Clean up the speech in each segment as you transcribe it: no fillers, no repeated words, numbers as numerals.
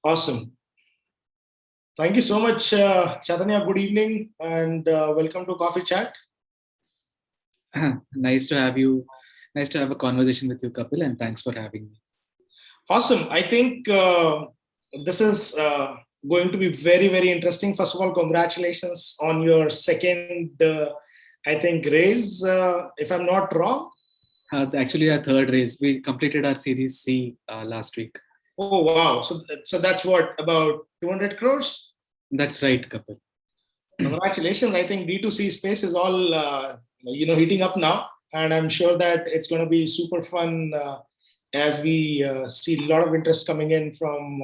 Awesome. Thank you so much, Chaitanya. Good evening and welcome to Coffee Chat. Nice to have you. Nice to have a conversation with you, Kapil, and thanks for having me. Awesome. I think this is going to be very, very interesting. First of all, congratulations on your second, I think, raise, if I'm not wrong. Actually, our third race. We completed our Series C last week. Oh, wow. So that's what, about 200 crores? That's right, Kapil. Congratulations. I think D2C space is all, heating up now. And I'm sure that it's going to be super fun as we see a lot of interest coming in from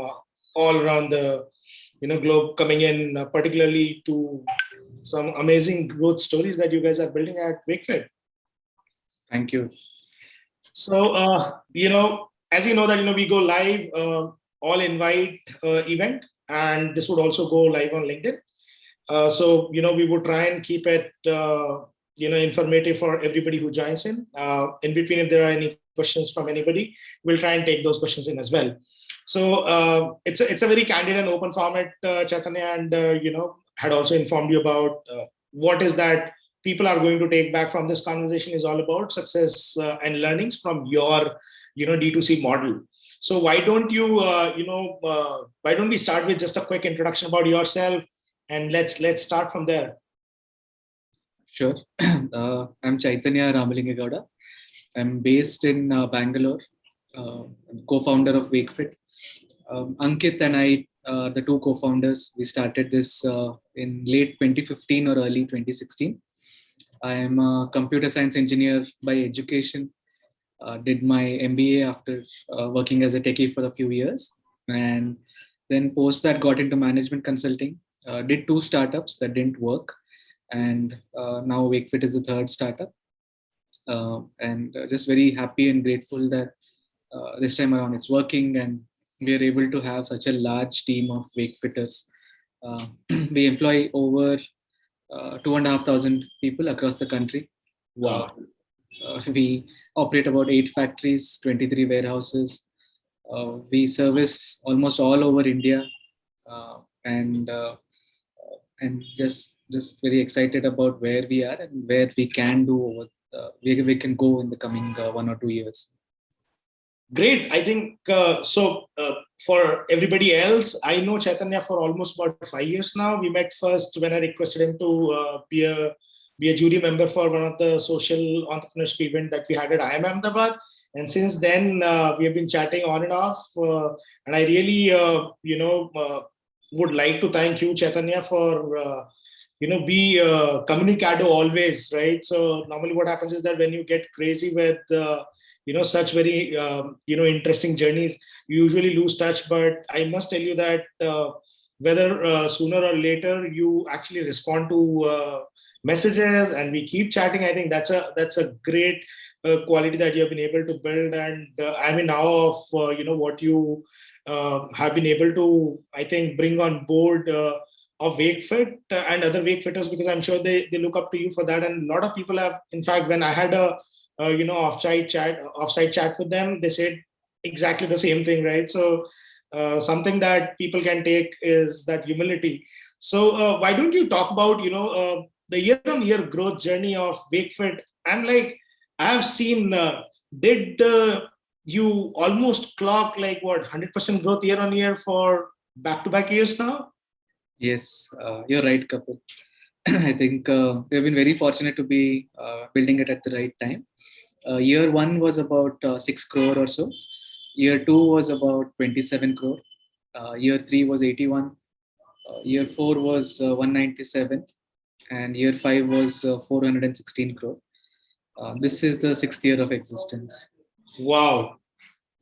all around the globe, coming in particularly to some amazing growth stories that you guys are building at WakeFit. Thank you. So as you know that we go live all invite event, and this would also go live on LinkedIn. So we would try and keep it informative for everybody who joins in. In between, if there are any questions from anybody, we'll try and take those questions in as well. So it's a very candid and open format, Chaitanya, and had also informed you about what is that people are going to take back from this conversation is all about success and learnings from your D2C model. So why don't you why don't we start with just a quick introduction about yourself, and let's start from there. Sure. I'm Chaitanya Ramalingegowda. I'm based in Bangalore. I'm co-founder of WakeFit. Ankit and I, the two co-founders, we started this in late 2015 or early 2016. I am a computer science engineer by education. Did my MBA after working as a techie for a few years. And then post that got into management consulting. Did two startups that didn't work. And now WakeFit is the third startup. And just very happy and grateful that this time around it's working and we are able to have such a large team of WakeFitters. We employ over 2,500 people across the country. Wow. We operate about 8 factories, 23 warehouses. We service almost all over India, and just very excited about where we are and where we can do over we can go in the coming 1 or 2 years. Great. I think for everybody else, I know Chaitanya for almost about 5 years now. We met first when I requested him to be a jury member for one of the social entrepreneurship event that we had at IIM Ahmedabad. And since then, we have been chatting on and off. And I really, would like to thank you, Chaitanya, for be communicado always, right? So normally what happens is that when you get crazy with such very interesting journeys, you usually lose touch. But I must tell you that whether sooner or later you actually respond to messages and we keep chatting, I think that's a great quality that you have been able to build. And I'm in awe of what you have been able to, I think, bring on board of WakeFit and other WakeFitters, because I'm sure they look up to you for that. And a lot of people have, in fact, when I had a offsite chat with them, they said exactly the same thing, right? So something that people can take is that humility. So why don't you talk about the year-on-year growth journey of WakeFit? And like I have seen, did you almost clock like what 100% growth year-on-year for back-to-back years now? Yes, you're right, Kapil. I think we've been very fortunate to be building it at the right time. Year one was about 6 crore or so. Year two was about 27 crore. Year three was 81. Year four was 197. And year five was 416 crore. This is the 6th year of existence. Wow.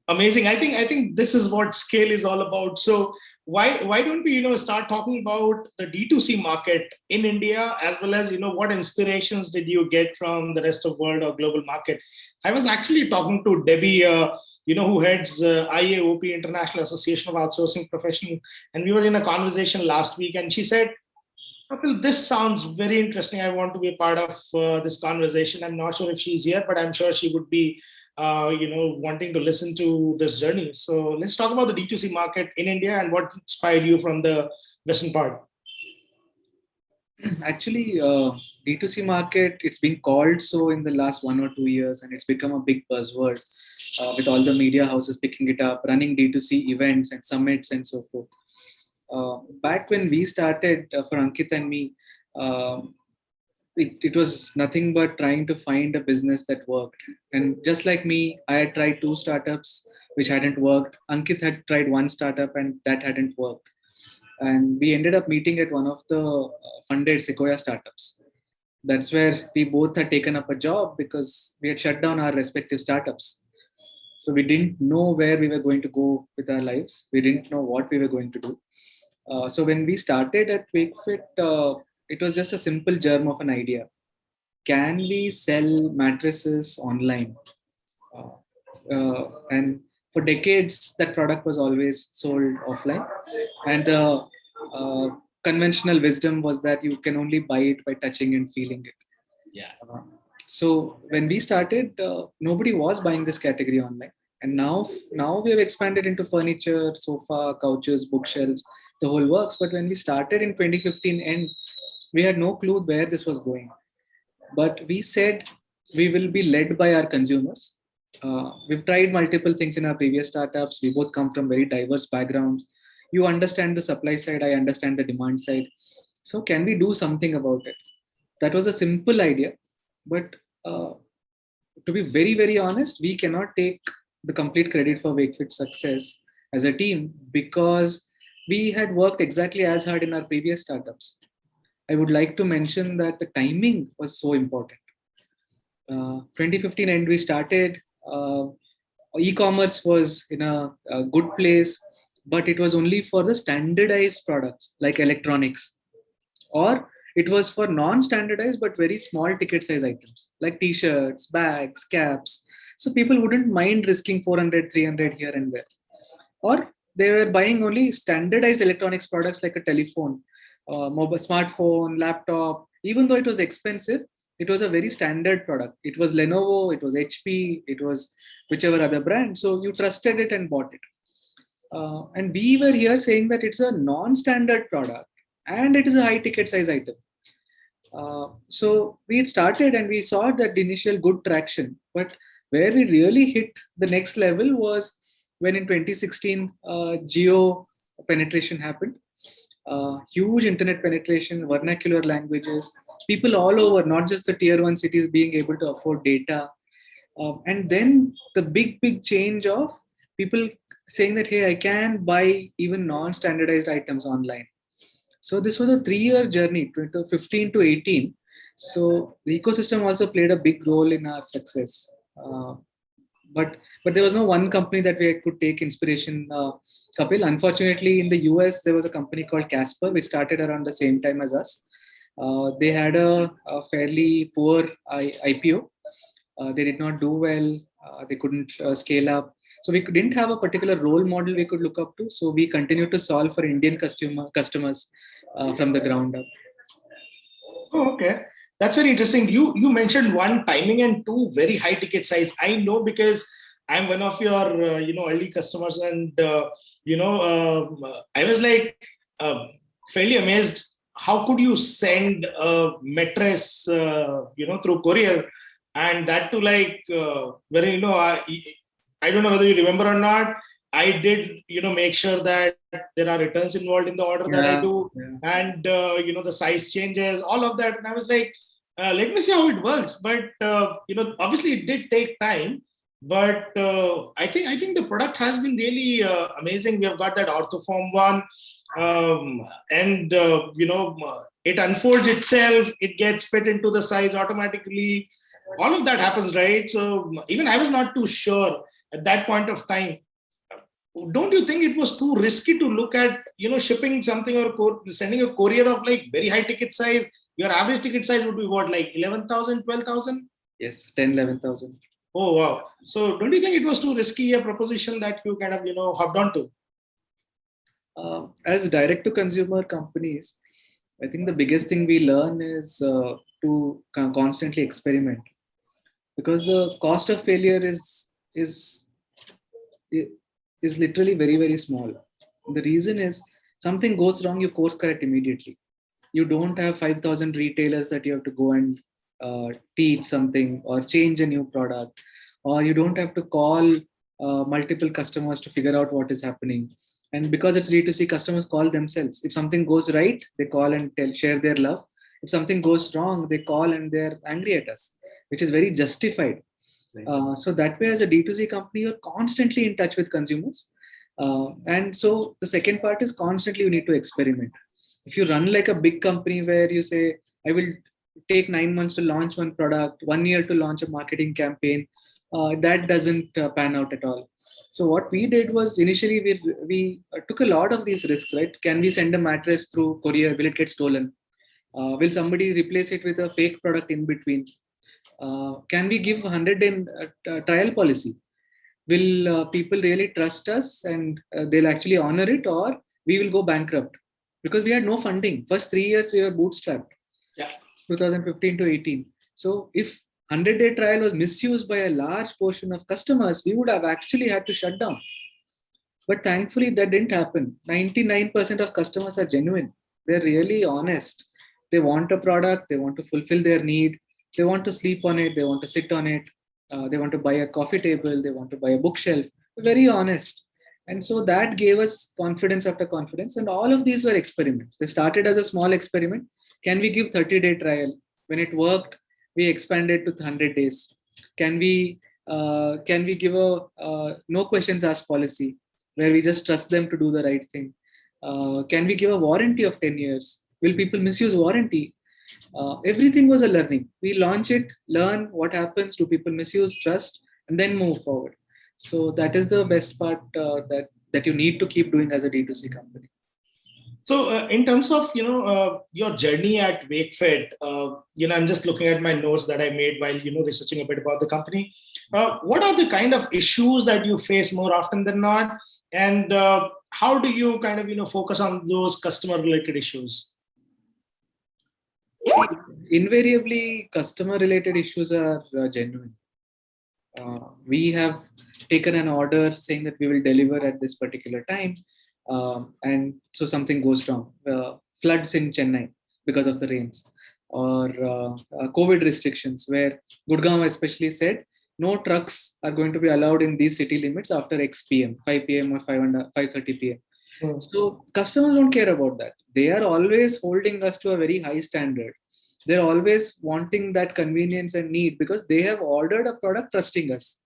Amazing. I think this is what scale is all about. So why don't we start talking about the D2C market in India, as well as what inspirations did you get from the rest of the world or global market? I was actually talking to Debbie, who heads IAOP, International Association of Outsourcing Professional, and we were in a conversation last week, and she said, Kapil, this sounds very interesting. I want to be a part of this conversation. I'm not sure if she's here, but I'm sure she would be wanting to listen to this journey. So let's talk about the D2C market in India and what inspired you from the western part. Actually, D2C market, it's been called so in the last 1 or 2 years, and it's become a big buzzword with all the media houses picking it up, running D2C events and summits and so forth. Back when we started for Ankit and me, it was nothing but trying to find a business that worked. And just like me, I had tried 2 startups which hadn't worked. Ankit had tried 1 startup and that hadn't worked. And we ended up meeting at one of the funded Sequoia startups. That's where we both had taken up a job because we had shut down our respective startups. So we didn't know where we were going to go with our lives. We didn't know what we were going to do. So when we started at WakeFit, it was just a simple germ of an idea. Can we sell mattresses online? And for decades, that product was always sold offline. And the conventional wisdom was that you can only buy it by touching and feeling it. Yeah. So when we started, nobody was buying this category online. And now we have expanded into furniture, sofa, couches, bookshelves, the whole works. But when we started in 2015 end, we had no clue where this was going. But we said we will be led by our consumers. We've tried multiple things in our previous startups. We both come from very diverse backgrounds. You understand the supply side, I understand the demand side. So can we do something about it? That was a simple idea, but to be very, very honest, we cannot take the complete credit for WakeFit's success as a team because we had worked exactly as hard in our previous startups. I would like to mention that the timing was so important. 2015 and we started, e-commerce was in a good place, but it was only for the standardized products like electronics, or it was for non-standardized but very small ticket size items like t-shirts, bags, caps. So people wouldn't mind risking 400, 300 here and there. Or they were buying only standardized electronics products like a telephone, mobile, smartphone, laptop. Even though it was expensive, it was a very standard product. It was Lenovo, it was HP, it was whichever other brand. So you trusted it and bought it. And we were here saying that it's a non-standard product and it is a high ticket size item. So we started and we saw that initial good traction, but where we really hit the next level was when in 2016 geo penetration happened. Huge internet penetration, vernacular languages, people all over, not just the tier 1 cities being able to afford data. And then the big change of people saying that, hey, I can buy even non-standardized items online. So this was a 3-year journey, 2015 to 18. So the ecosystem also played a big role in our success. But there was no one company that we could take inspiration. Kapil, unfortunately, in the US, there was a company called Casper, which started around the same time as us. They had a fairly poor IPO. They did not do well. They couldn't scale up. So we didn't have a particular role model we could look up to. So we continued to solve for Indian customers from the ground up. Oh, okay. That's very interesting. You mentioned one, timing, and two, very high ticket size. I know because I'm one of your early customers, and I was like fairly amazed. How could you send a mattress through courier, and that to like very I don't know whether you remember or not. I did make sure that there are returns involved in the order that I do, and the size changes, all of that, and I was like, let me see how it works. But obviously it did take time, but I think the product has been really amazing. We have got that orthoform one, and it unfolds itself, it gets fit into the size automatically, all of that happens, right? So even I was not too sure at that point of time. Don't you think it was too risky to look at shipping something or sending a courier of like very high ticket size? Your average ticket size would be what, like 11,000, 12,000? Yes, 10, 11,000. Oh, wow. So don't you think it was too risky a proposition that you kind of, hopped onto? As direct to consumer companies, I think the biggest thing we learn is to constantly experiment, because the cost of failure is is is literally very, very small. The reason is something goes wrong, you course correct immediately. You don't have 5,000 retailers that you have to go and teach something or change a new product, or you don't have to call multiple customers to figure out what is happening. And because it's D2C, customers call themselves. If something goes right, they call and share their love. If something goes wrong, they call and they're angry at us, which is very justified. So that way, as a D2C company, you're constantly in touch with consumers. And so the second part is constantly you need to experiment. If you run like a big company where you say, I will take 9 months to launch one product, 1 year to launch a marketing campaign, that doesn't pan out at all. So what we did was initially we took a lot of these risks, right? Can we send a mattress through courier? Will it get stolen? Will somebody replace it with a fake product in between? Can we give 100-day trial policy? Will people really trust us and they'll actually honor it, or we will go bankrupt? Because we had no funding. First 3 years we were bootstrapped. Yeah. 2015 to 18. So if 100-day trial was misused by a large portion of customers, we would have actually had to shut down. But thankfully that didn't happen. 99% of customers are genuine. They're really honest. They want a product, they want to fulfill their need, they want to sleep on it, they want to sit on it, they want to buy a coffee table, they want to buy a bookshelf. Very honest. And so that gave us confidence after confidence. And all of these were experiments. They started as a small experiment. Can we give 30-day trial? When it worked, we expanded to 100 days. Can we give a no questions asked policy where we just trust them to do the right thing? Can we give a warranty of 10 years? Will people misuse warranty? Everything was a learning. We launch it, learn what happens, do people misuse, trust, and then move forward. So that is the best part that you need to keep doing as a D2C company. So in terms of your journey at WakeFit, I'm just looking at my notes that I made while researching a bit about the company. What are the kind of issues that you face more often than not, and how do you kind of focus on those customer related issues? See, invariably, customer related issues are genuine. We have taken an order saying that we will deliver at this particular time, and so something goes wrong. Floods in Chennai because of the rains, or COVID restrictions where Gurgaon especially said no trucks are going to be allowed in these city limits after X PM, 5 PM or 5:30 PM. So customers don't care about that. They are always holding us to a very high standard. They're always wanting that convenience and need because they have ordered a product trusting us.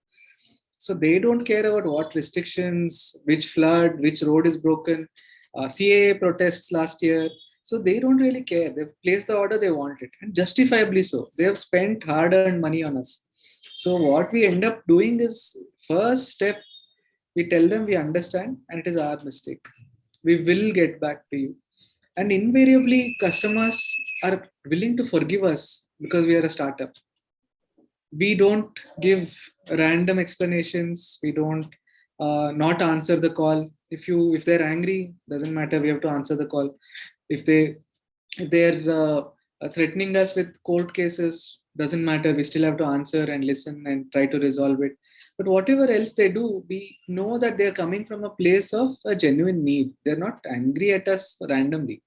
So they don't care about what restrictions, which flood, which road is broken, CAA protests last year. So they don't really care. They've placed the order, they want it, and justifiably so. They have spent hard-earned money on us. So what we end up doing is, first step, we tell them we understand and it is our mistake. We will get back to you. And invariably, customers are willing to forgive us because we are a startup. We don't give random explanations. We don't not answer the call. If they're angry, doesn't matter. We have to answer the call. If they're threatening us with court cases, doesn't matter. We still have to answer and listen and try to resolve it. But whatever else they do, we know that they're coming from a place of a genuine need. They're not angry at us randomly.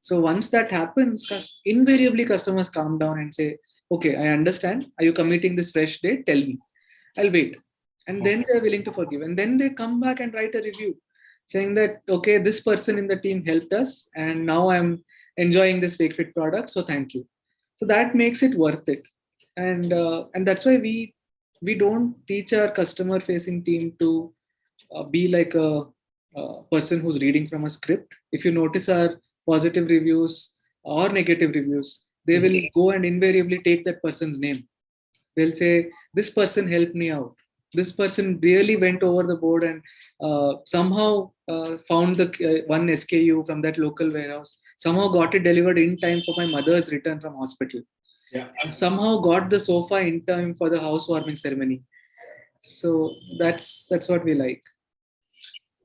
So once that happens, invariably customers calm down and say, okay, I understand. Are you committing this fresh date? Tell me. I'll wait. And then they're willing to forgive. And then they come back and write a review saying that, okay, this person in the team helped us and now I'm enjoying this WakeFit product. So thank you. So that makes it worth it. And that's why we don't teach our customer facing team to be like a person who's reading from a script. If you notice our positive reviews or negative reviews, they will go and invariably take that person's name. They'll say, this person helped me out. This person really went over the board and somehow found the one SKU from that local warehouse, somehow got it delivered in time for my mother's return from hospital. Yeah. Somehow got the sofa in time for the housewarming ceremony. So that's what we like.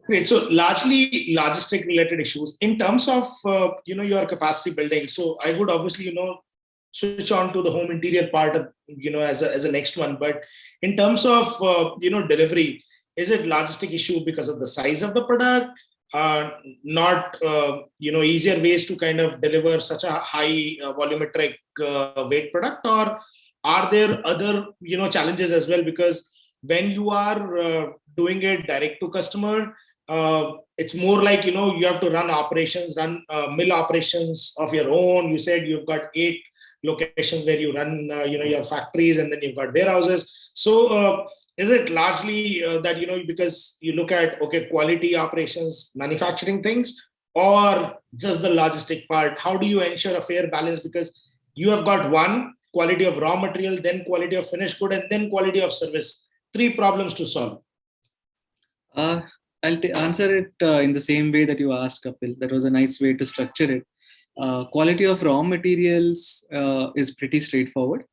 Great. So largely logistic related issues in terms of your capacity building. So I would obviously switch on to the home interior part of, as a next one. But in terms of, delivery, is it logistic issue because of the size of the product? Not, easier ways to kind of deliver such a high volumetric weight product, or are there other, challenges as well? Because when you are doing it direct to customer, it's more like, you have to run mill operations of your own. You said you've got 8 locations where you run, your factories, and then you've got warehouses. So is it largely that, because you look at, okay, quality operations, manufacturing things, or just the logistic part? How do you ensure a fair balance? Because you have got one, quality of raw material, then quality of finished good, and then quality of service. 3 problems to solve. I'll answer it in the same way that you asked, Kapil. That was a nice way to structure it. Quality of raw materials is pretty straightforward.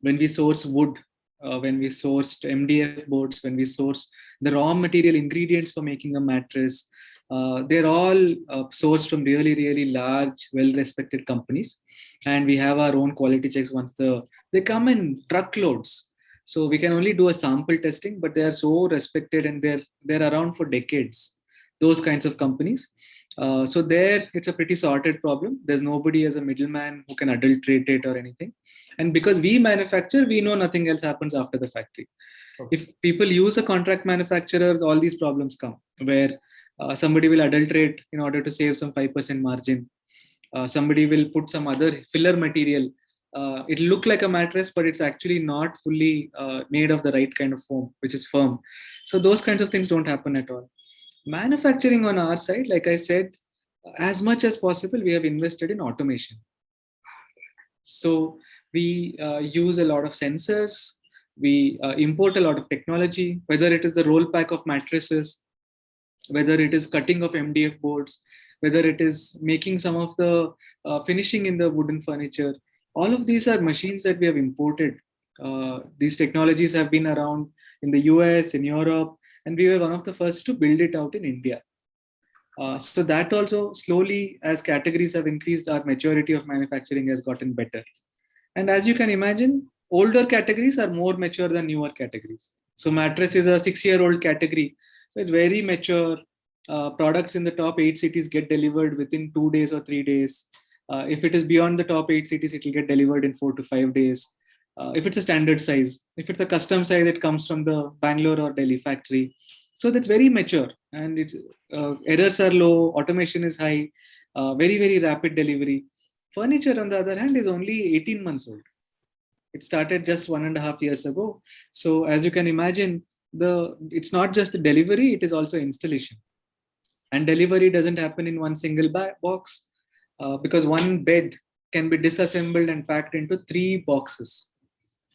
When we source wood, when we sourced MDF boards, when we source the raw material ingredients for making a mattress, they're all sourced from really, really large, well-respected companies. And we have our own quality checks once they come in truckloads. So we can only do a sample testing, but they are so respected and they're around for decades. Those kinds of companies. So there, it's a pretty sorted problem. There's nobody as a middleman who can adulterate it or anything. And because we manufacture, we know nothing else happens after the factory. Okay. If people use a contract manufacturer, all these problems come where somebody will adulterate in order to save some 5% margin. Somebody will put some other filler material. It'll look like a mattress, but it's actually not fully made of the right kind of foam, which is firm. So those kinds of things don't happen at all. Manufacturing on our side, like I said, as much as possible, we have invested in automation. So we use a lot of sensors. We import a lot of technology, whether it is the roll pack of mattresses, whether it is cutting of MDF boards, whether it is making some of the finishing in the wooden furniture. All of these are machines that we have imported. These technologies have been around in the US, in Europe, and we were one of the first to build it out in India. So that also slowly, as categories have increased, our maturity of manufacturing has gotten better. And as you can imagine, older categories are more mature than newer categories. So mattress is a 6-year-old category. So it's very mature. Products in the top 8 cities get delivered within 2 days or 3 days. If it is beyond the top 8 cities, it will get delivered in 4 to 5 days. If it's a standard size, if it's a custom size, it comes from the Bangalore or Delhi factory. So that's very mature, and it's errors are low, automation is high, very, very rapid delivery. Furniture, on the other hand, is only 18 months old. It started just 1.5 years ago. So as you can imagine, it's not just the delivery, it is also installation. And delivery doesn't happen in one single box because one bed can be disassembled and packed into 3 boxes.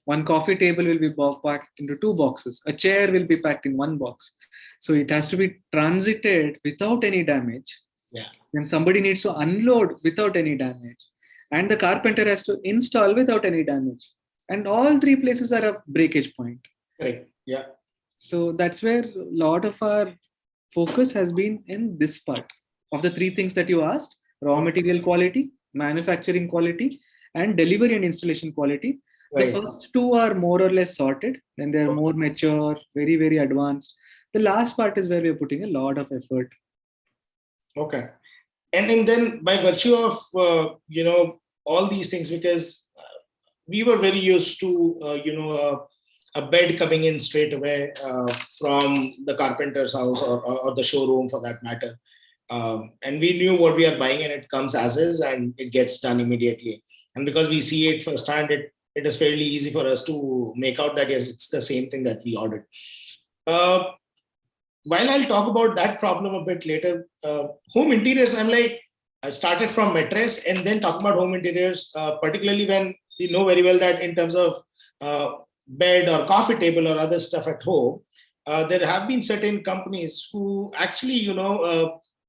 One coffee table will be packed into 2 boxes. A chair will be packed in 1 box. So it has to be transited without any damage. Yeah. Then somebody needs to unload without any damage. And the carpenter has to install without any damage. And all 3 places are a breakage point. Right. Yeah. So that's where a lot of our focus has been in this part of the 3 things that you asked: raw material quality, manufacturing quality, and delivery and installation quality. Right. The first 2 are more or less sorted, and they're more mature, very, very advanced. The last part is where we're putting a lot of effort. Okay. And then by virtue of, all these things, because we were very used to, a bed coming in straight away from the carpenter's house or the showroom for that matter. And we knew what we are buying, and it comes as is and it gets done immediately. And because we see it firsthand, it is fairly easy for us to make out that, yes, it's the same thing that we ordered. While I'll talk about that problem a bit later, home interiors, I started from mattress and then talk about home interiors, particularly when you know very well that in terms of bed or coffee table or other stuff at home, there have been certain companies who actually,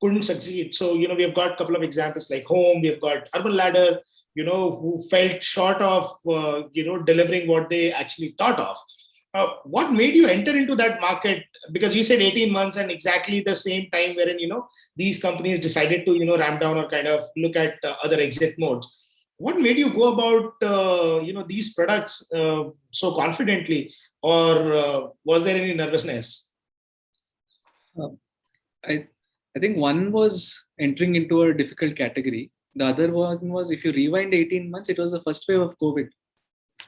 couldn't succeed. So, we have got a couple of examples like Home, we've got Urban Ladder, who felt short of, delivering what they actually thought of. What made you enter into that market? Because you said 18 months and exactly the same time wherein, these companies decided to, ramp down or kind of look at other exit modes. what made you go about these products so confidently, or was there any nervousness? Uh, I I think one was entering into a difficult category. The other one was, if you rewind 18 months, it was the first wave of COVID.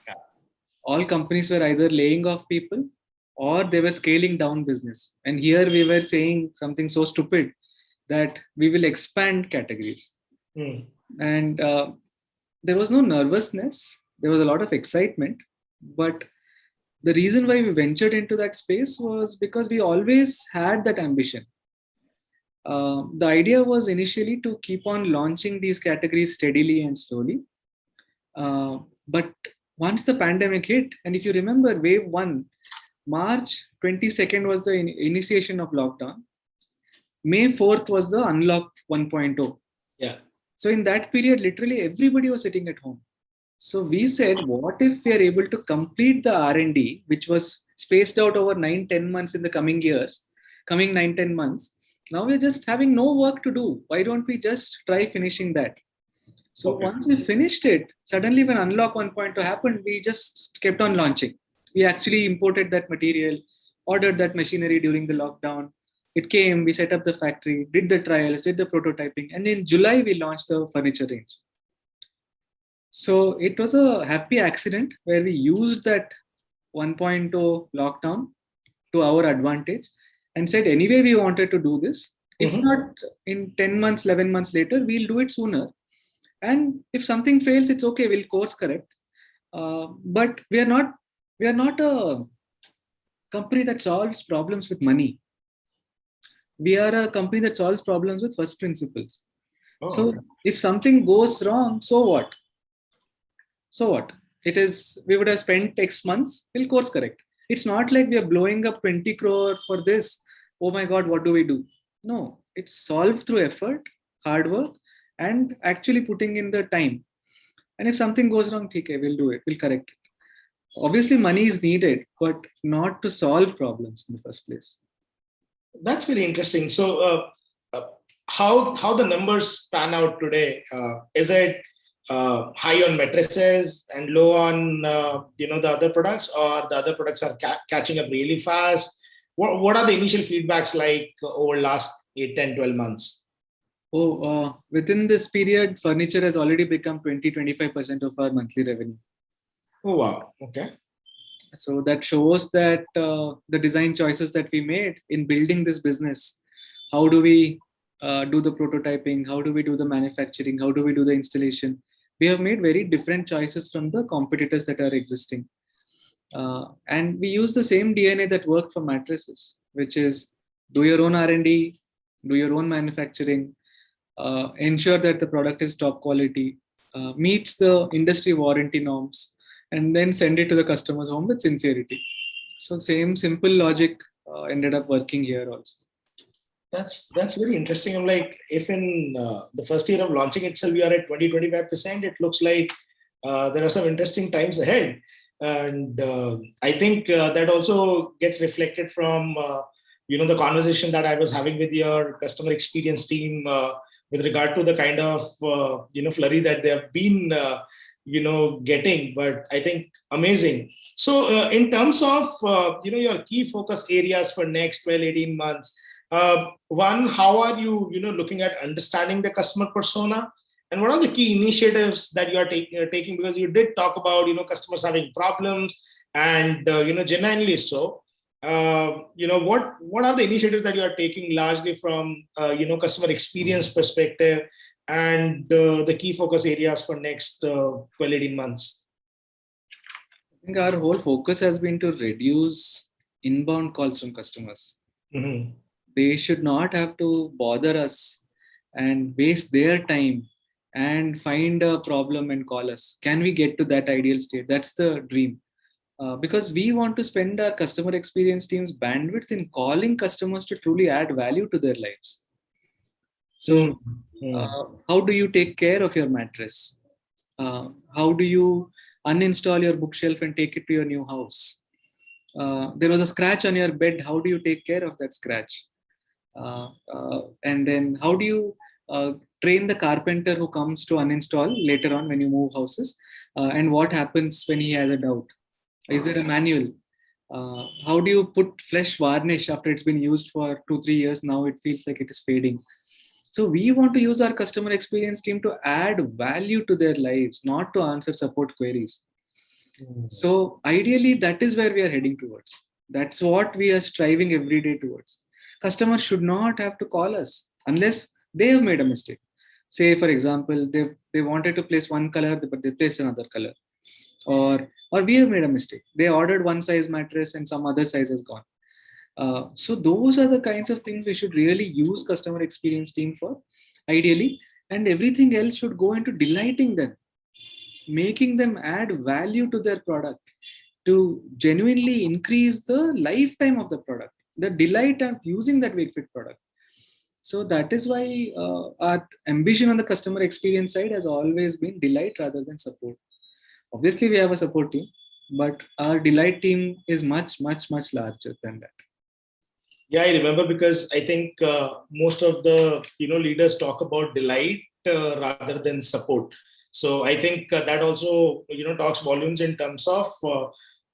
Yeah. All companies were either laying off people or they were scaling down business. And here we were saying something so stupid that we will expand categories. Hmm. And there was no nervousness, there was a lot of excitement. But the reason why we ventured into that space was because we always had that ambition. The idea was initially to keep on launching these categories steadily and slowly. But once the pandemic hit, and if you remember, wave one, March 22nd was the initiation of lockdown. May 4th was the unlock 1.0. Yeah. So in that period, literally everybody was sitting at home. So we said, what if we are able to complete the R&D, which was spaced out over 9-10 months in the coming years, coming 9-10 months. Now we're just having no work to do. Why don't we just try finishing that? So Okay. once we finished it, suddenly when Unlock 1.0 happened, we just kept on launching. We actually imported that material, ordered that machinery during the lockdown. It came, we set up the factory, did the trials, did the prototyping, and in July we launched the furniture range. So it was a happy accident where we used that 1.0 lockdown to our advantage and said, anyway, we wanted to do this. If not in 10 months, 11 months later, we'll do it sooner. And if something fails, it's okay, we'll course correct. But we are not a company that solves problems with money. We are a company that solves problems with first principles. Oh, So okay. if something goes wrong, so what? So what? It is, we would have spent X months, we'll course correct. It's not like we are blowing up 20 crore for this. Oh my God, what do we do? No, it's solved through effort, hard work, and actually putting in the time. And if something goes wrong, okay, we'll do it, we'll correct it. Obviously, money is needed, but not to solve problems in the first place. That's very interesting. So, uh, how the numbers pan out today? Is it high on mattresses and low on the other products, or the other products are catching up really fast? What are the initial feedbacks like over last 8, 10, 12 months? Oh, within this period, furniture has already become 20-25% of our monthly revenue. Oh wow! Okay. So that shows that the design choices that we made in building this business, how do we do the prototyping, how do we do the manufacturing, how do we do the installation, we have made very different choices from the competitors that are existing. And we use the same DNA that worked for mattresses, which is do your own R&D, do your own manufacturing, ensure that the product is top quality, meets the industry warranty norms, and then send it to the customer's home with sincerity. So same simple logic ended up working here also. That's very interesting. I'm like, if in the first year of launching itself, we are at 20-25%, it looks like there are some interesting times ahead. And I think that also gets reflected from, the conversation that I was having with your customer experience team with regard to the kind of, flurry that they have been, getting. But I think amazing. So in terms of, your key focus areas for next 12, 18 months, one, how are you, looking at understanding the customer persona, and what are the key initiatives that you are taking? Because you did talk about, customers having problems, and genuinely so. What are the initiatives that you are taking largely from customer experience perspective, and the key focus areas for next 12, 18 months? I think our whole focus has been to reduce inbound calls from customers. Mm-hmm. They should not have to bother us and waste their time and find a problem and call us. Can we get to that ideal state? That's the dream. Because we want to spend our customer experience team's bandwidth in calling customers to truly add value to their lives. So, how do you take care of your mattress? How do you uninstall your bookshelf and take it to your new house? There was a scratch on your bed. How do you take care of that scratch? And then how do you train the carpenter who comes to uninstall later on when you move houses? And what happens when he has a doubt? Is there a manual? How do you put flesh varnish after it's been used for 2-3 years? Now it feels like it is fading. So we want to use our customer experience team to add value to their lives, not to answer support queries. So ideally, that is where we are heading towards. That's what we are striving every day towards. Customers should not have to call us unless they have made a mistake. Say, for example, they wanted to place one color, but they placed another color. Or we have made a mistake. They ordered one size mattress and some other size has gone. So those are the kinds of things we should really use customer experience team for, ideally, and everything else should go into delighting them, making them add value to their product to genuinely increase the lifetime of the product, the delight of using that Wakefit product. So that is why our ambition on the customer experience side has always been delight rather than support. Obviously, we have a support team, but our delight team is much, much, much larger than that. Yeah, I remember because I think most of the leaders talk about delight rather than support. So I think that also talks volumes in terms of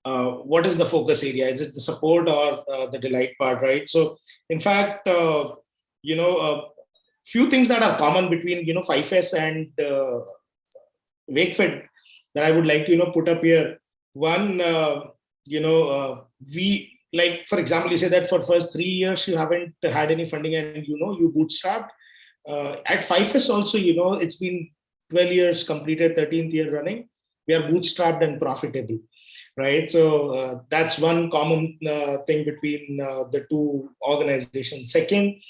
what is the focus area? Is it the support or the delight part, right? So in fact, few things that are common between 5S and Wakefit that I would like to put up here. One, we like, for example, you say that for first 3 years you haven't had any funding and you bootstrapped. At 5S also, it's been 12 years completed, 13th year running. We are bootstrapped and profitable, right? So that's one common thing between the two organizations. Second,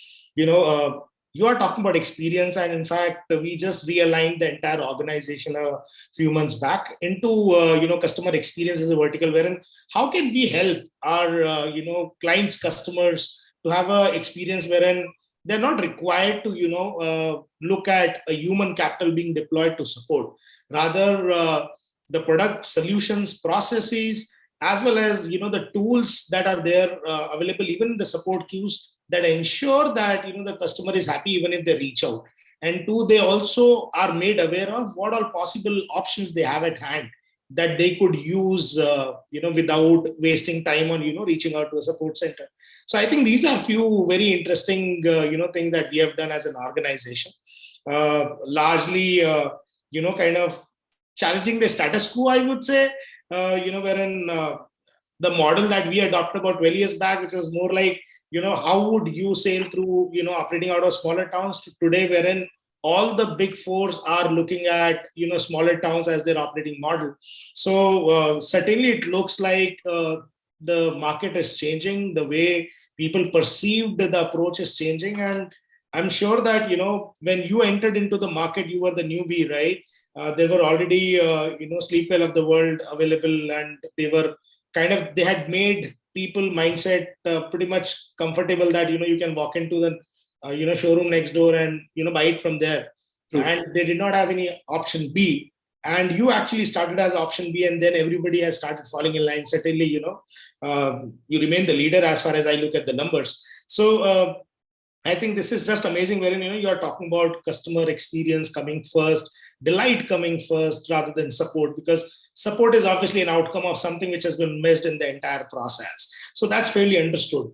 you are talking about experience, and in fact, we just realigned the entire organization a few months back into customer experience as a vertical. Wherein how can we help our clients, customers to have a experience wherein they're not required to look at a human capital being deployed to support. Rather, the product solutions, processes, as well as the tools that are there available, even in the support queues, that ensure that the customer is happy even if they reach out. And two, they also are made aware of what all possible options they have at hand that they could use without wasting time on reaching out to a support center. So I think these are few very interesting things that we have done as an organization, largely kind of challenging the status quo, I would say, wherein the model that we adopted about 12 years back, which was more like how would you sail through operating out of smaller towns, to today wherein all the big fours are looking at smaller towns as their operating model. So certainly it looks like the market is changing, the way people perceived the approach is changing. And I'm sure that when you entered into the market, you were the newbie, right? There were already Sleepwell of the world available, and they had made people mindset pretty much comfortable that you can walk into the showroom next door and buy it from there. True. And they did not have any option B, and you actually started as option B, and then everybody has started falling in line. Certainly you remain the leader as far as I look at the numbers. So I think this is just amazing, wherein you are talking about customer experience coming first, delight coming first rather than support, because support is obviously an outcome of something which has been missed in the entire process. So that's fairly understood.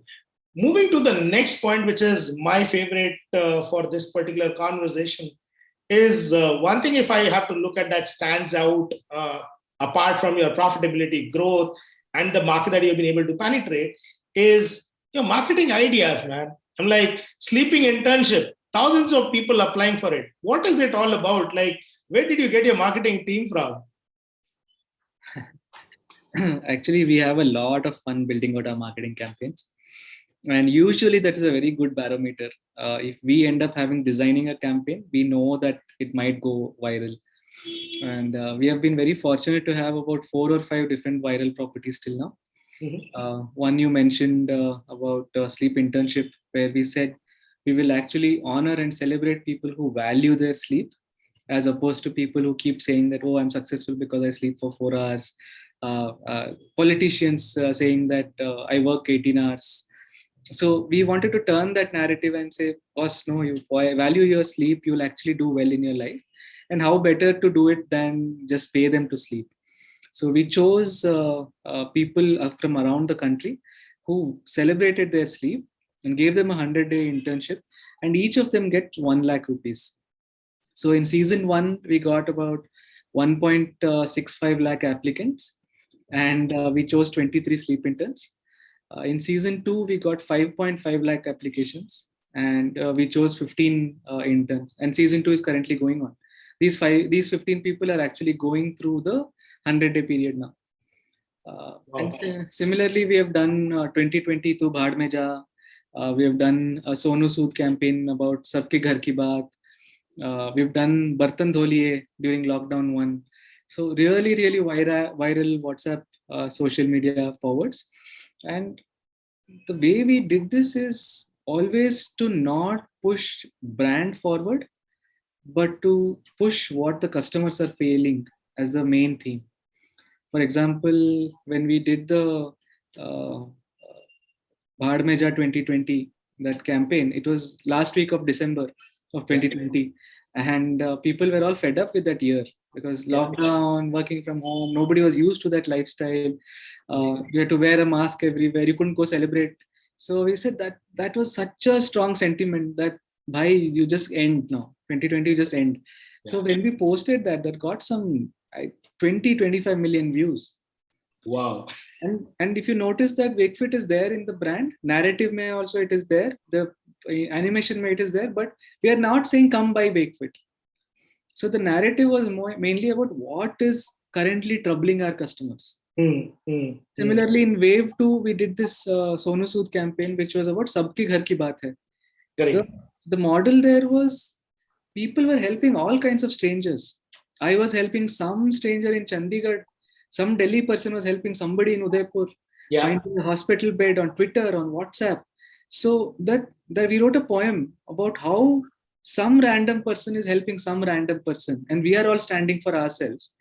Moving to the next point, which is my favorite for this particular conversation, is one thing, if I have to look at that stands out apart from your profitability, growth, and the market that you've been able to penetrate, is your marketing ideas, man. I'm like, sleeping internship, thousands of people applying for it. What is it all about? Like, where did you get your marketing team from? Actually, we have a lot of fun building out our marketing campaigns. And usually that is a very good barometer. If we end up designing a campaign, we know that it might go viral. And we have been very fortunate to have about 4 or 5 different viral properties till now. Mm-hmm. One you mentioned about sleep internship, where we said we will actually honor and celebrate people who value their sleep, as opposed to people who keep saying that, oh, I'm successful because I sleep for 4 hours. Politicians saying that I work 18 hours. So we wanted to turn that narrative and say, boss, no, you value your sleep, you'll actually do well in your life. And how better to do it than just pay them to sleep. So we chose people from around the country who celebrated their sleep and gave them a 100-day internship, and each of them get 1 lakh rupees. So in season 1, we got about 1.65 lakh applicants, and we chose 23 sleep interns. In season 2, we got 5.5 lakh applications, and we chose 15 interns. And season 2 is currently going on. These 15 people are actually going through the 100-day period now. And similarly, we have done 2020 to Bhaad Mein Ja. We have done a Sonu Sood campaign about Sabke Ghar Ki Baat. We've done Bartan Dholiye during lockdown 1. So really, really viral WhatsApp social media forwards. And the way we did this is always to not push brand forward, but to push what the customers are feeling as the main theme. For example, when we did the Bhaad Mein Ja 2020, that campaign, it was last week of December of 2020. And people were all fed up with that year because lockdown, working from home, nobody was used to that lifestyle. You had to wear a mask everywhere. You couldn't go celebrate. So we said that was such a strong sentiment that, bhai, you just end now. 2020, you just end. So when we posted that got some 20-25 million views. Wow. And if you notice that Wakefit is there in the brand, narrative may also it is there, the animation may it is there, but we are not saying come buy Wakefit. So the narrative was mainly about what is currently troubling our customers. Similarly, in Wave 2, we did this Sonu Sood campaign, which was about Sabke Ghar Ki Baat Hai. The model there was people were helping all kinds of strangers. I was helping some stranger in Chandigarh. Some Delhi person was helping somebody in Udaipur, finding a hospital bed on Twitter, on WhatsApp. So that we wrote a poem about how some random person is helping some random person, and we are all standing for ourselves.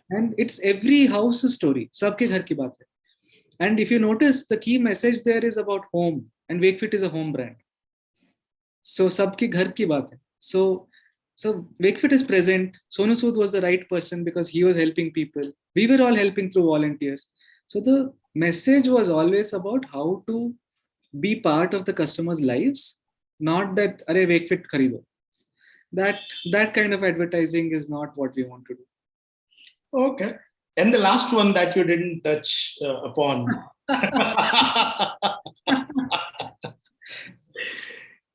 And it's every house's story. Sabke ghar ki baat hai. And if you notice, the key message there is about home, and Wakefit is a home brand. So Sabke ghar ki baat hai. So Wakefit is present. Sonu Sood was the right person because he was helping people. We were all helping through volunteers. So the message was always about how to be part of the customers' lives, not that, "Arey Wakefit kharido." That kind of advertising is not what we want to do. Okay. And the last one that you didn't touch upon.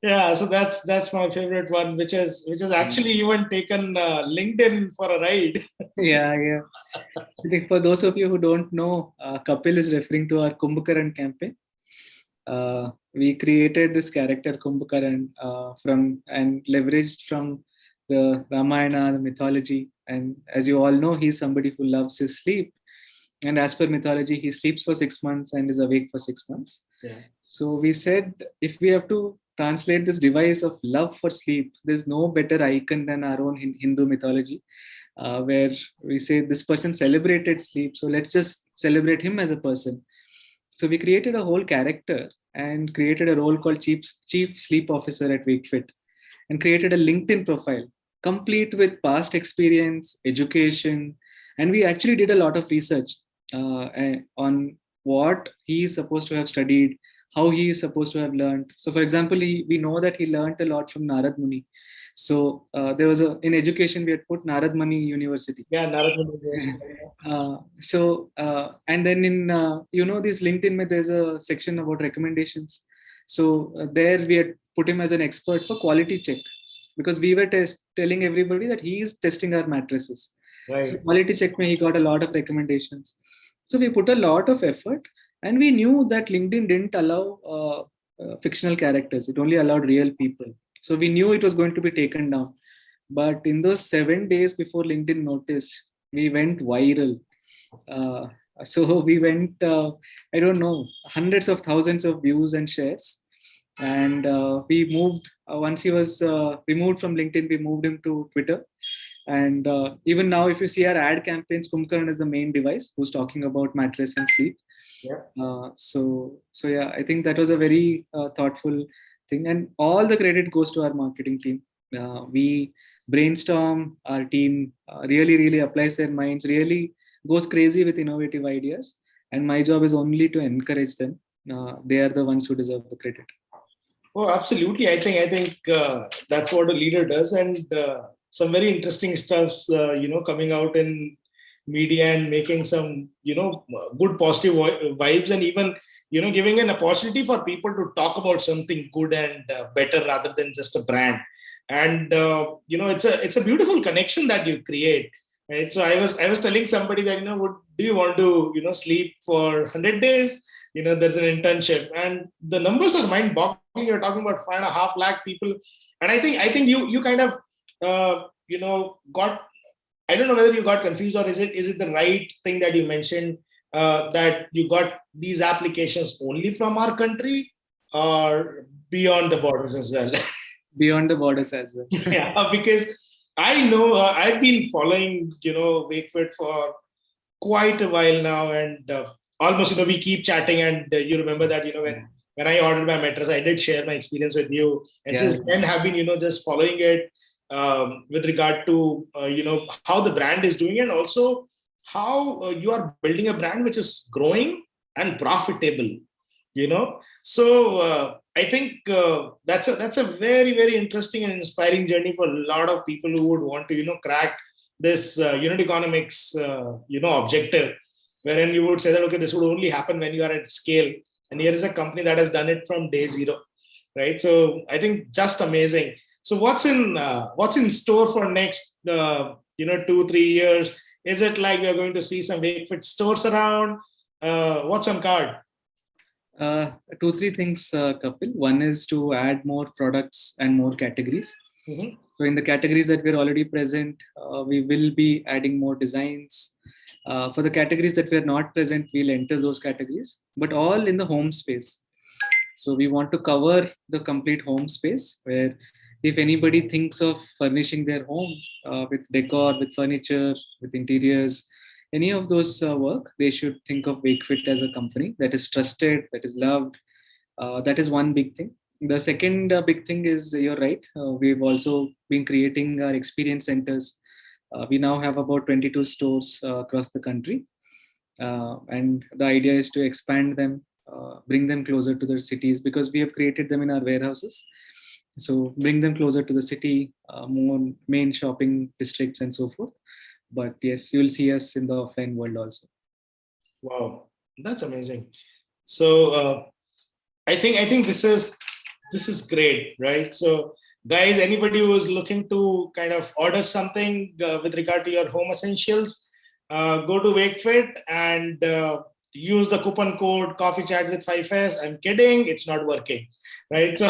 Yeah, so that's my favorite one, which is actually even taken LinkedIn for a ride. Yeah. I think for those of you who don't know, Kapil is referring to our Kumbhakaran campaign. We created this character Kumbhakaran from and leveraged from the Ramayana, the mythology. And as you all know, he's somebody who loves his sleep. And as per mythology, he sleeps for 6 months and is awake for 6 months. So we said, if we have to translate this device of love for sleep, there's no better icon than our own Hindu mythology, where we say this person celebrated sleep. So let's just celebrate him as a person. So we created a whole character and created a role called Chief Sleep Officer at Wakefit, and created a LinkedIn profile complete with past experience, education. And we actually did a lot of research on what he is supposed to have studied, how he is supposed to have learned. So for example, we know that he learned a lot from Narad Muni. So there was in education, we had put Narad Muni University. Yeah, Narad Muni University. And then in, this LinkedIn, there's a section about recommendations. So there we had put him as an expert for quality check, because we were telling everybody that he is testing our mattresses. Right. So quality check, he got a lot of recommendations. So we put a lot of effort, and we knew that LinkedIn didn't allow fictional characters. It only allowed real people. So we knew it was going to be taken down. But in those 7 days before LinkedIn noticed, we went viral. So we went, I don't know, hundreds of thousands of views and shares. And we moved, once he was removed from LinkedIn, we moved him to Twitter. And even now, if you see our ad campaigns, Kumbhakaran is the main device who's talking about mattress and sleep. Yeah. So yeah, I think that was a very thoughtful thing, and all the credit goes to our marketing team. We brainstorm, our team really applies their minds, really goes crazy with innovative ideas, and my job is only to encourage them. They are the ones who deserve the credit. Oh, absolutely. I think that's what a leader does, and some very interesting stuff, coming out in media and making some, good positive vibes, and even, giving an opportunity for people to talk about something good and better rather than just a brand. And it's a beautiful connection that you create. Right. So I was telling somebody that, would do you want to, sleep for 100 days? There's an internship, and the numbers are mind-boggling. You're talking about 5.5 lakh people, and I think you kind of got, I don't know whether you got confused, or is it the right thing that you mentioned, that you got these applications only from our country or beyond the borders as well? Beyond the borders as well. Yeah, because I know, I've been following Wakefit for quite a while now, and almost, we keep chatting, and you remember that, when I ordered my mattress, I did share my experience with you, and Yeah. since then have been, just following it, with regard to how the brand is doing, and also how you are building a brand which is growing and profitable. So I think that's a very interesting and inspiring journey for a lot of people who would want to crack this unit economics objective, wherein you would say that, okay, this would only happen when you are at scale, and here is a company that has done it from day zero, right? So I think just amazing. So what's in store for next 2-3 years? Is it like we are going to see some Wakefit stores around? What's on card? Uh, Two, three things, Kapil. One is to add more products and more categories. Mhm. So in the categories that we're already present, we will be adding more designs. For the categories that we're not present, we'll enter those categories, but all in the home space. So we want to cover the complete home space, where if anybody thinks of furnishing their home with decor, with furniture, with interiors, any of those work, they should think of Wakefit as a company that is trusted, that is loved. That is one big thing. The second big thing is, you're right. We've also been creating our experience centers. We now have about 22 stores across the country, and the idea is to expand them, bring them closer to the cities, because we have created them in our warehouses. So bring them closer to the city, more main shopping districts and so forth. But yes, you will see us in the offline world also. Wow, that's amazing. So I think this is great, right? So guys, anybody who is looking to kind of order something with regard to your home essentials, go to Wakefit and use the coupon code Coffee Chat with 5S. I'm kidding, it's not working, right? So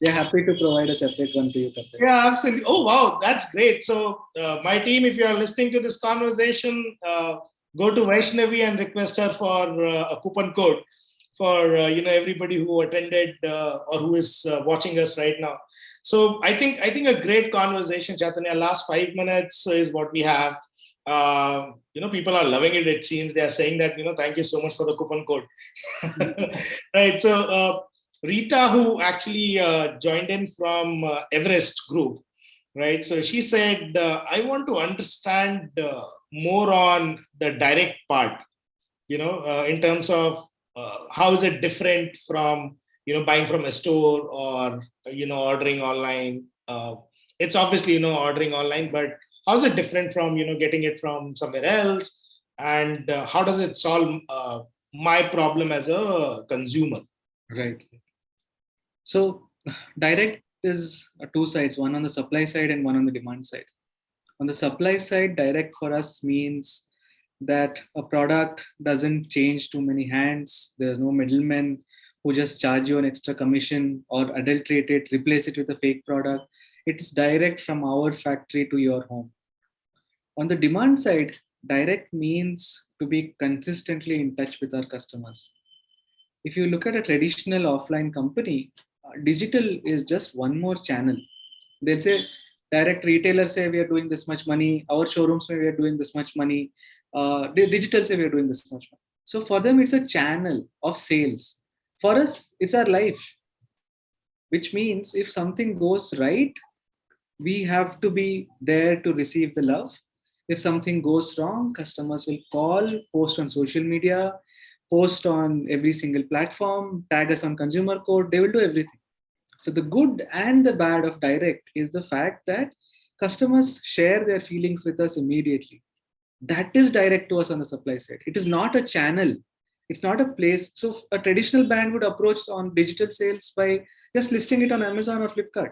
We're happy to provide a separate one to you, Kapil. yeah, absolutely. Oh, wow, that's great. So, my team, if you are listening to this conversation, go to Vaishnavi and request her for a coupon code for everybody who attended or who is watching us right now. So, I think a great conversation, Chaitanya. Last 5 minutes is what we have. People are loving it. It seems they are saying that thank you so much for the coupon code. Right. So. Rita, who actually joined in from Everest Group, right? So she said, I want to understand more on the direct part, in terms of how is it different from, buying from a store or, ordering online. It's obviously, ordering online, but how is it different from, getting it from somewhere else? And how does it solve my problem as a consumer? Right. So direct is two sides, one on the supply side and one on the demand side. On the supply side, direct for us means that a product doesn't change too many hands. There are no middlemen who just charge you an extra commission or adulterate it, replace it with a fake product. It's direct from our factory to your home. On the demand side, direct means to be consistently in touch with our customers. If you look at a traditional offline company, digital is just one more channel. They'll say, direct retailers say we are doing this much money, our showrooms say we are doing this much money, the digital say we are doing this much money. So for them, it's a channel of sales. For us, it's our life, which means if something goes right, we have to be there to receive the love. If something goes wrong, customers will call, post on social media, post on every single platform, tag us on consumer code, they will do everything. So the good and the bad of direct is the fact that customers share their feelings with us immediately. That is direct to us on the supply side. It is not a channel. It's not a place. So a traditional brand would approach on digital sales by just listing it on Amazon or Flipkart.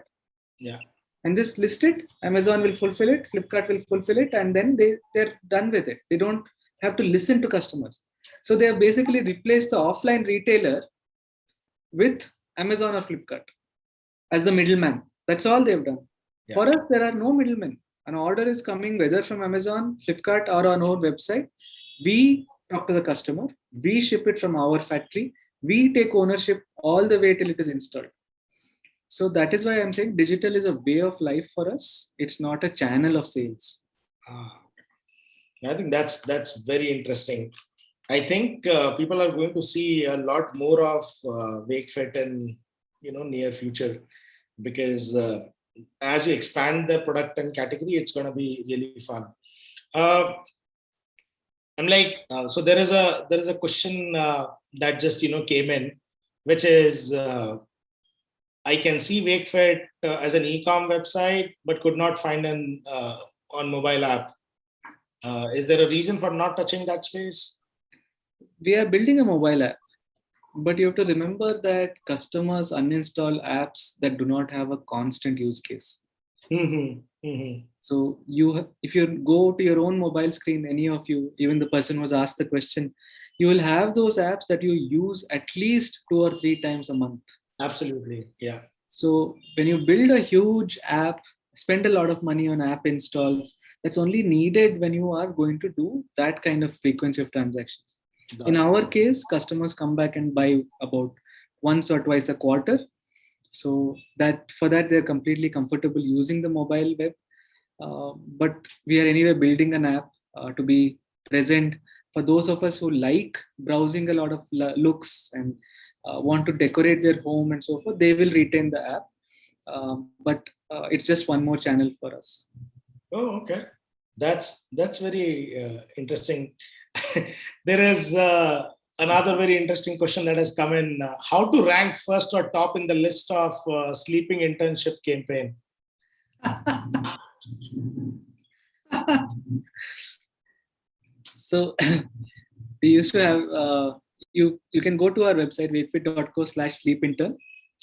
Yeah. And just list it. Amazon will fulfill it, Flipkart will fulfill it, and then they're done with it. They don't have to listen to customers. So they have basically replaced the offline retailer with Amazon or Flipkart as the middleman. That's all they've done. Yeah. For us, there are no middlemen. An order is coming whether from Amazon, Flipkart, or on our website. We talk to the customer, we ship it from our factory, we take ownership all the way till it is installed. So that is why I'm saying digital is a way of life for us. It's not a channel of sales. I think that's very interesting. I think people are going to see a lot more of Wakefit in near future, because as you expand the product and category, it's going to be really fun. I'm like, so there is a question that just came in, which is I can see Wakefit as an e-com website, but could not find an on mobile app. Is there a reason for not touching that space? We are building a mobile app, but you have to remember that customers uninstall apps that do not have a constant use case. So if you go to your own mobile screen, any of you, even the person who was asked the question, you will have those apps that you use at least 2 or 3 times a month. Absolutely. Yeah. So when you build a huge app, spend a lot of money on app installs, that's only needed when you are going to do that kind of frequency of transactions. In our case, customers come back and buy about once or twice a quarter. So that for that, they're completely comfortable using the mobile web. But we are anyway building an app to be present for those of us who like browsing a lot of looks and want to decorate their home and so forth. They will retain the app, but it's just one more channel for us. Oh, okay. That's very interesting. There is another very interesting question that has come in. How to rank first or top in the list of sleeping internship campaign? So we used to have, you can go to our website, wakefit.co/sleepintern.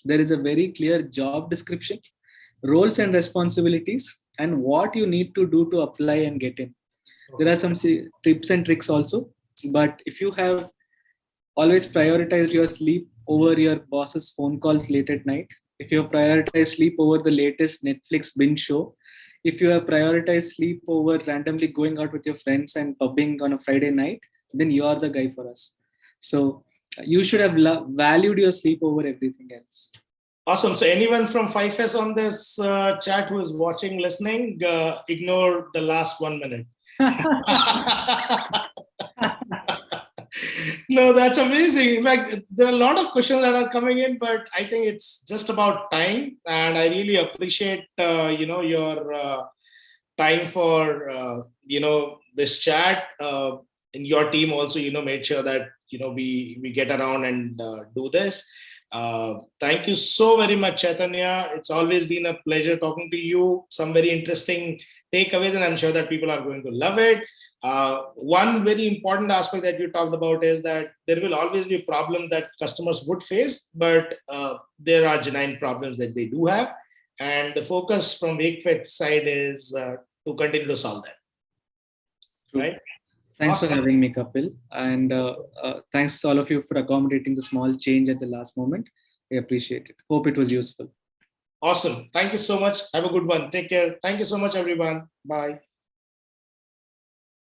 There is a very clear job description, roles and responsibilities, and what you need to do to apply and get in. There are some tips and tricks also, but if you have always prioritized your sleep over your boss's phone calls late at night, if you have prioritized sleep over the latest Netflix binge show, if you have prioritized sleep over randomly going out with your friends and pubbing on a Friday night, then you are the guy for us. So you should have valued your sleep over everything else. Awesome. So anyone from 5S on this chat who is watching, listening, ignore the last 1 minute. No, that's amazing. In fact, there are a lot of questions that are coming in, but I think it's just about time. And I really appreciate, your time for, this chat. And your team also, made sure that, we get around and do this. Thank you so very much, Chaitanya. It's always been a pleasure talking to you. Some very interesting takeaways, and I'm sure that people are going to love it. One very important aspect that you talked about is that there will always be problems that customers would face, but there are genuine problems that they do have. And the focus from Wakefit's side is to continue to solve them. True. Right? Thanks for having me, Kapil. And thanks to all of you for accommodating the small change at the last moment. I appreciate it. Hope it was useful. Awesome. Thank you so much. Have a good one. Take care. Thank you so much, everyone. Bye.